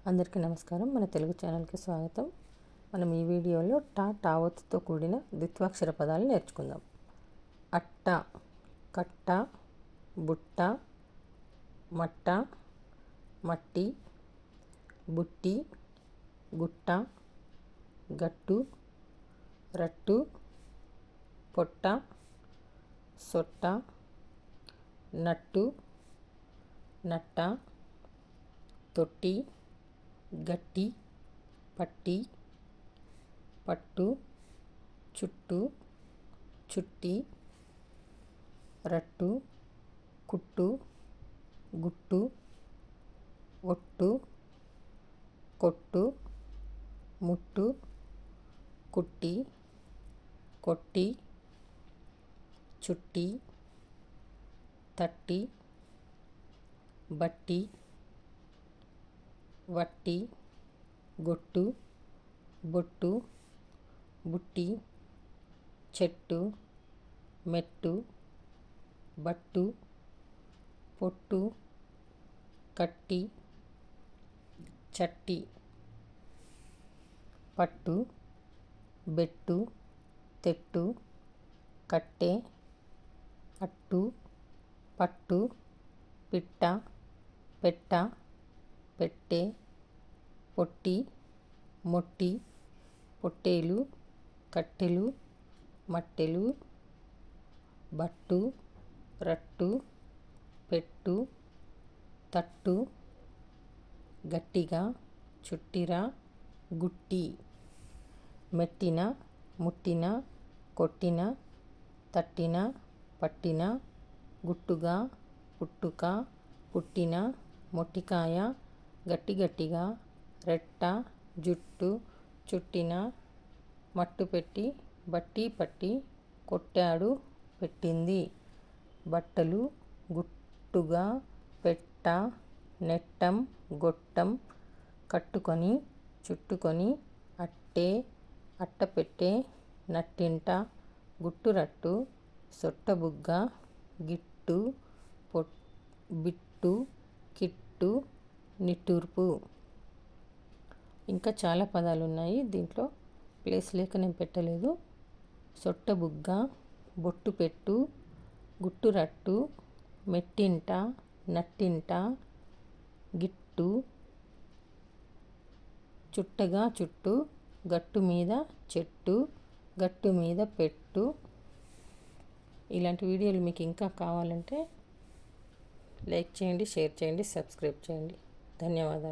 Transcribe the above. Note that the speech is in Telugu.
అందరికీ నమస్కారం. మన తెలుగు ఛానల్కి స్వాగతం. మనం ఈ వీడియోలో టావత్తుతో కూడిన ద్విత్వాక్షర పదాలు నేర్చుకుందాం. అట్ట, కట్ట, బుట్ట, మట్ట, మట్టి, బుట్టి, గుట్ట, గట్టు, రట్టు, పొట్ట, సొట్ట, నట్టు, నట్ట, తొట్టి, గట్టి, పట్టి, పట్టు, చుట్టు, చుట్టి, రట్టు, కుట్టు, గుట్టు, ఒట్టు, కొట్టు, ముట్టు, కుట్టి, కొట్టి, చుట్టి, తట్టి, బట్టి, వట్టి, గొట్టు, బొట్టు, బుట్టి, చెట్టు, మెట్టు, బట్టు, పొట్టు, కట్టి, చట్టి, పట్టు, బెట్టు, తెట్టు, కట్టె, అట్టు, పట్టు, పిట్ట, పెట్ట, పెట్టె, పొట్టి, మొట్టి, పొట్టేలు, కట్టెలు, మట్టెలు, బట్టు, రట్టు, పెట్టు, తట్టు, గట్టిగా, చుట్టిర, గుట్టి, మెట్టిన, ముట్టిన, కొట్టిన, తట్టిన, పట్టిన, గుట్టుగా, పుట్టుక, పుట్టిన, మొట్టికాయ, గట్టి గట్టిగా, రెట్ట, జుట్టు, చుట్టిన, మట్టు పెట్టి, బట్టి పట్టి, కొట్టాడు, పెట్టింది, బట్టలు, గుట్టుగా, పెట్ట, నెట్టం, గొట్టం, కట్టుకొని, చుట్టుకొని, అట్టే, అట్టపెట్టే, నట్టింట, గుట్టురట్టు, సొట్టబుగ్గ, గిట్టు, బిట్టు, కిట్టు, నిట్టూర్పు. ఇంకా చాలా పదాలు ఉన్నాయి. దీంట్లో ప్లేస్ లేక నేను పెట్టలేదు. సొట్టబుగ్గ, బొట్టు పెట్టు, గుట్టురట్టు, మెట్టింట, నట్టింట, గిట్టు, చుట్టగా చుట్టు, గట్టు మీద చెట్టు, గట్టు మీద పెట్టు. ఇలాంటి వీడియోలు మీకు ఇంకా కావాలంటే లైక్ చేయండి, షేర్ చేయండి, సబ్స్క్రైబ్ చేయండి. ధన్యవాదాలు.